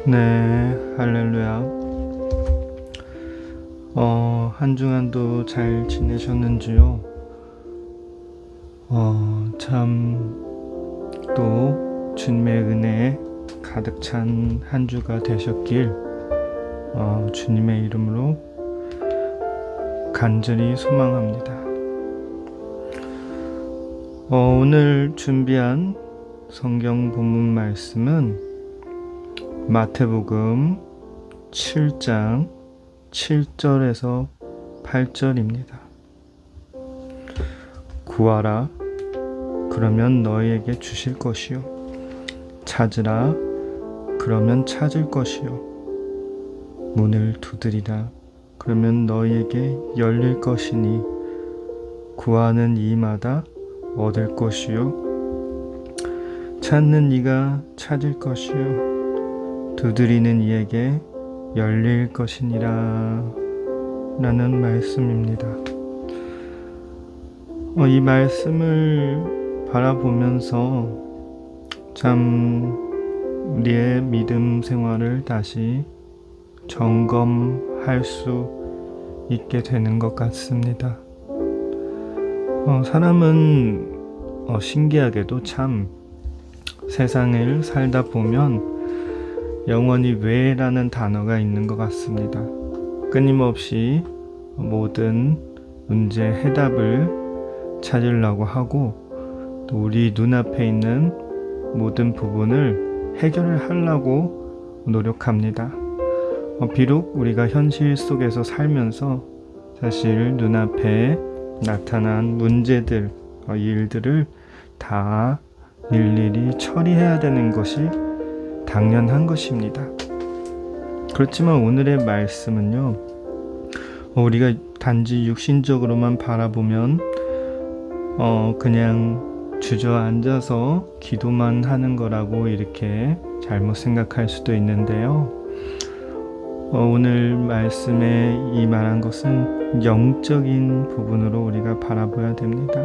네, 할렐루야. 한 주간도 잘 지내셨는지요? 참, 또 주님의 은혜에 가득 찬 한 주가 되셨길, 주님의 이름으로 간절히 소망합니다. 오늘 준비한 성경 본문 말씀은 마태복음 7장 7절에서 8절입니다. 구하라, 그러면 너희에게 주실 것이요. 찾으라, 그러면 찾을 것이요. 문을 두드리라, 그러면 너희에게 열릴 것이니 구하는 이마다 얻을 것이요. 찾는 이가 찾을 것이요. 두드리는 이에게 열릴 것이니라 라는 말씀입니다. 이 말씀을 바라보면서 참 우리의 믿음 생활을 다시 점검할 수 있게 되는 것 같습니다. 사람은 신기하게도 참 세상을 살다 보면 영원히 왜라는 단어가 있는 것 같습니다. 끊임없이 모든 문제 해답을 찾으려고 하고 또 우리 눈앞에 있는 모든 부분을 해결을 하려고 노력합니다. 비록 우리가 현실 속에서 살면서 사실 눈앞에 나타난 문제들, 일들을 다 일일이 처리해야 되는 것이 당연한 것입니다. 그렇지만 오늘의 말씀은요, 우리가 단지 육신적으로만 바라보면 그냥 주저앉아서 기도만 하는 거라고 이렇게 잘못 생각할 수도 있는데요. 오늘 말씀에 이 말한 것은 영적인 부분으로 우리가 바라봐야 됩니다.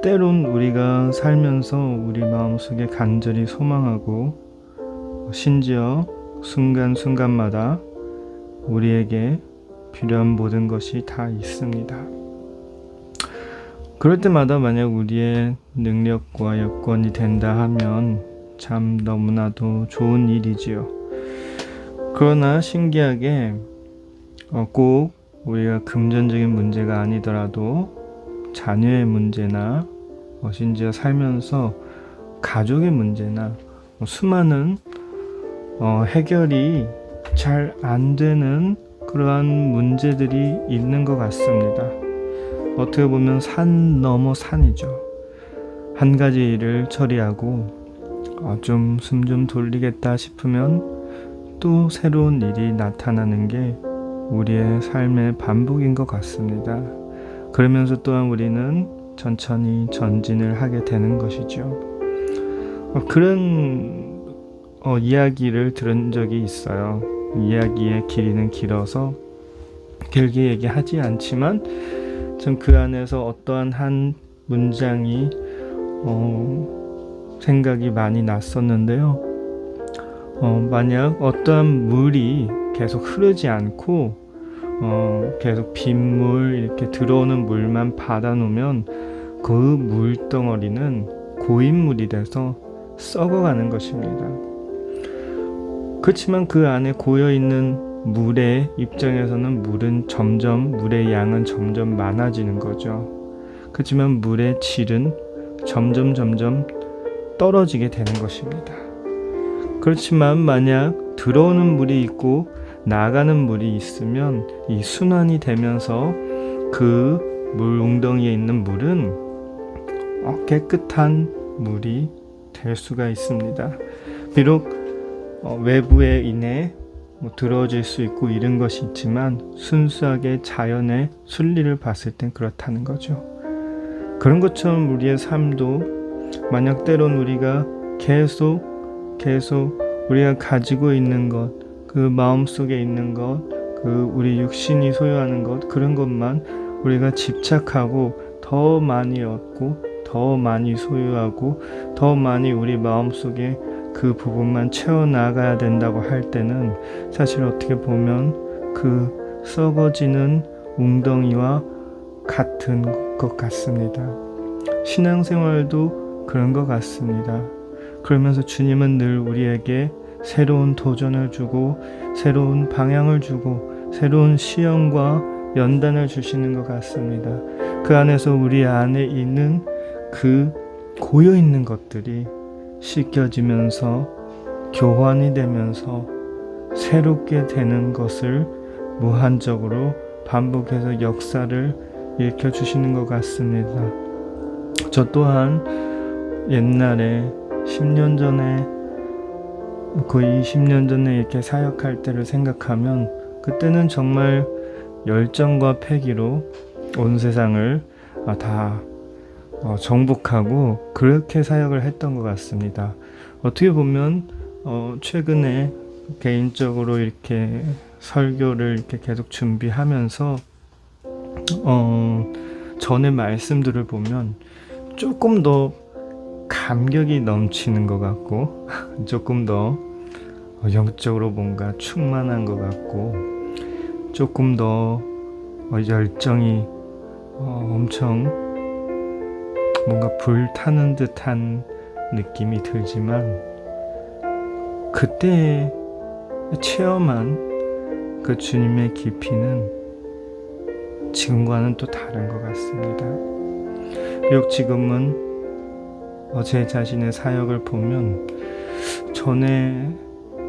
때론 우리가 살면서 우리 마음속에 간절히 소망하고 심지어 순간순간마다 우리에게 필요한 모든 것이 다 있습니다. 그럴 때마다 만약 우리의 능력과 여건이 된다 하면 참 너무나도 좋은 일이지요. 그러나 신기하게 꼭 우리가 금전적인 문제가 아니더라도 자녀의 문제나 심지어 살면서 가족의 문제나 수많은 해결이 잘 안 되는 그러한 문제들이 있는 것 같습니다. 어떻게 보면 산 넘어 산이죠. 한 가지 일을 처리하고 좀 숨 좀 돌리겠다 싶으면 또 새로운 일이 나타나는 게 우리의 삶의 반복인 것 같습니다. 그러면서 또한 우리는 천천히 전진을 하게 되는 것이죠. 그런 이야기를 들은 적이 있어요. 이야기의 길이는 길어서 길게 얘기하지 않지만 좀 그 안에서 어떠한 한 문장이 생각이 많이 났었는데요. 만약 어떠한 물이 계속 흐르지 않고 계속 빗물 이렇게 들어오는 물만 받아놓으면 그 물덩어리는 고인물이 돼서 썩어가는 것입니다. 그렇지만 그 안에 고여있는 물의 입장에서는 물의 양은 점점 많아지는 거죠. 그렇지만 물의 질은 점점 떨어지게 되는 것입니다. 그렇지만 만약 들어오는 물이 있고 나가는 물이 있으면 이 순환이 되면서 그 물 웅덩이에 있는 물은 깨끗한 물이 될 수가 있습니다. 비록 외부에 인해 들어질 수 있고 이런 것이 있지만 순수하게 자연의 순리를 봤을 땐 그렇다는 거죠. 그런 것처럼 우리의 삶도 만약 때론 우리가 계속 우리가 가지고 있는 것, 그 마음속에 있는 것, 그 우리 육신이 소유하는 것, 그런 것만 우리가 집착하고 더 많이 얻고 더 많이 소유하고 더 많이 우리 마음속에 그 부분만 채워나가야 된다고 할 때는 사실 어떻게 보면 그 썩어지는 웅덩이와 같은 것 같습니다. 신앙생활도 그런 것 같습니다. 그러면서 주님은 늘 우리에게 새로운 도전을 주고 새로운 방향을 주고 새로운 시험과 연단을 주시는 것 같습니다. 그 안에서 우리 안에 있는 그 고여있는 것들이 씻겨지면서 교환이 되면서 새롭게 되는 것을 무한적으로 반복해서 역사를 일으켜주시는 것 같습니다. 저 또한 옛날에 10년 전에 거의 20년 전에 이렇게 사역할 때를 생각하면 그때는 정말 열정과 패기로 온 세상을 다 정복하고 그렇게 사역을 했던 것 같습니다. 어떻게 보면 최근에 개인적으로 이렇게 설교를 이렇게 계속 준비하면서 전의 말씀들을 보면 조금 더 감격이 넘치는 것 같고 조금 더 영적으로 뭔가 충만한 것 같고 조금 더 열정이 엄청 뭔가 불타는 듯한 느낌이 들지만 그때 체험한 그 주님의 깊이는 지금과는 또 다른 것 같습니다. 비록 지금은 제 자신의 사역을 보면 전에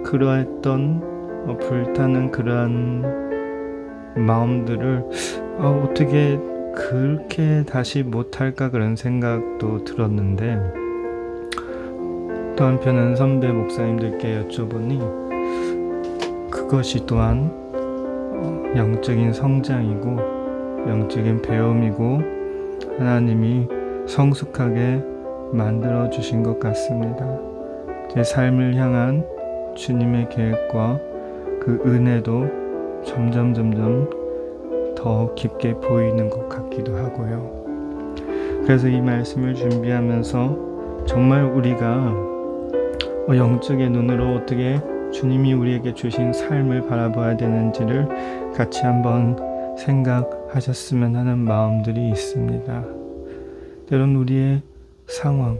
그러했던 불타는 그러한 마음들을 어떻게 그렇게 다시 못할까 그런 생각도 들었는데 또 한편은 선배 목사님들께 여쭤보니 그것이 또한 영적인 성장이고 영적인 배움이고 하나님이 성숙하게 만들어 주신 것 같습니다. 제 삶을 향한 주님의 계획과 그 은혜도 점점 더 깊게 보이는 것 같기도 하고요. 그래서 이 말씀을 준비하면서 정말 우리가 영적의 눈으로 어떻게 주님이 우리에게 주신 삶을 바라봐야 되는지를 같이 한번 생각하셨으면 하는 마음들이 있습니다. 때론 우리의 상황,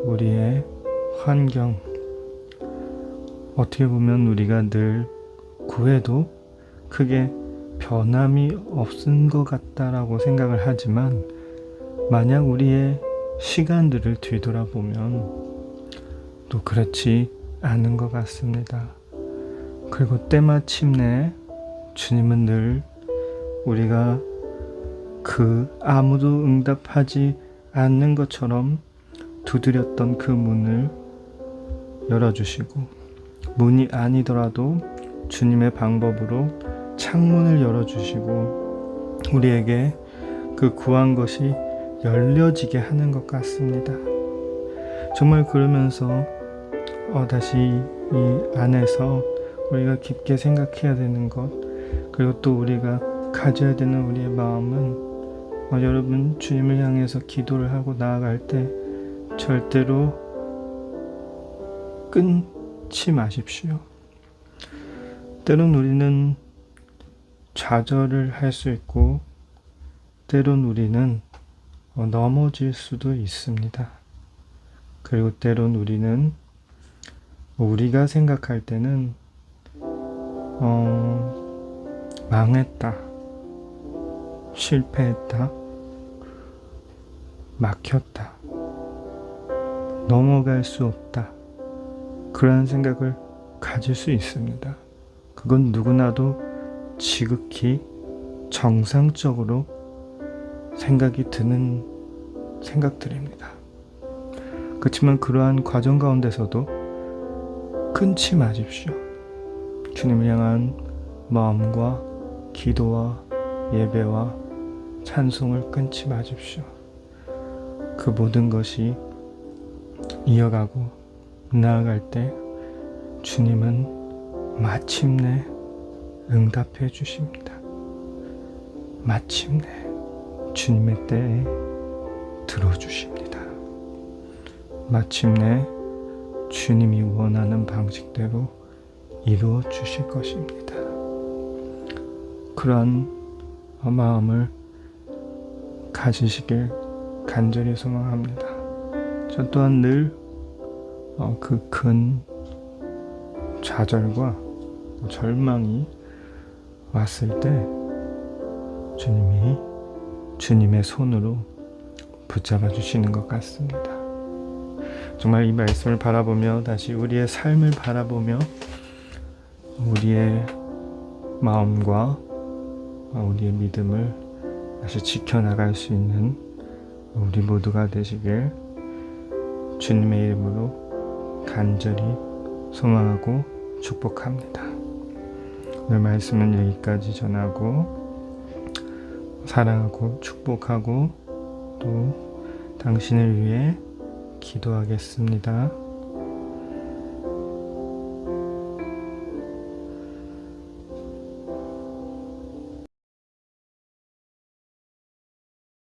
우리의 환경, 어떻게 보면 우리가 늘 구해도 크게 변함이 없은 것 같다라고 생각을 하지만 만약 우리의 시간들을 뒤돌아보면 또 그렇지 않은 것 같습니다. 그리고 때마침내 주님은 늘 우리가 그 아무도 응답하지 않는 것처럼 두드렸던 그 문을 열어주시고 문이 아니더라도 주님의 방법으로 창문을 열어주시고 우리에게 그 구한 것이 열려지게 하는 것 같습니다. 정말 그러면서 다시 이 안에서 우리가 깊게 생각해야 되는 것 그리고 또 우리가 가져야 되는 우리의 마음은 여러분 주님을 향해서 기도를 하고 나아갈 때 절대로 끊지 마십시오. 때론 우리는 좌절을 할 수 있고 때론 우리는 넘어질 수도 있습니다. 그리고 때론 우리는 우리가 생각할 때는 망했다, 실패했다, 막혔다, 넘어갈 수 없다 그런 생각을 가질 수 있습니다. 그건 누구나도 지극히 정상적으로 생각이 드는 생각들입니다. 그렇지만 그러한 과정 가운데서도 끊지 마십시오. 주님을 향한 마음과 기도와 예배와 찬송을 끊지 마십시오. 그 모든 것이 이어가고 나아갈 때 주님은 마침내 응답해 주십니다. 마침내 주님의 때에 들어주십니다. 마침내 주님이 원하는 방식대로 이루어 주실 것입니다. 그러한 마음을 가지시길 간절히 소망합니다. 저 또한 늘 그 큰 좌절과 절망이 왔을 때 주님이 주님의 손으로 붙잡아 주시는 것 같습니다. 정말 이 말씀을 바라보며 다시 우리의 삶을 바라보며 우리의 마음과 우리의 믿음을 다시 지켜나갈 수 있는 우리 모두가 되시길 주님의 이름으로 간절히 소망하고 축복합니다. 오늘 말씀은 여기까지 전하고 사랑하고 축복하고 또 당신을 위해 기도하겠습니다.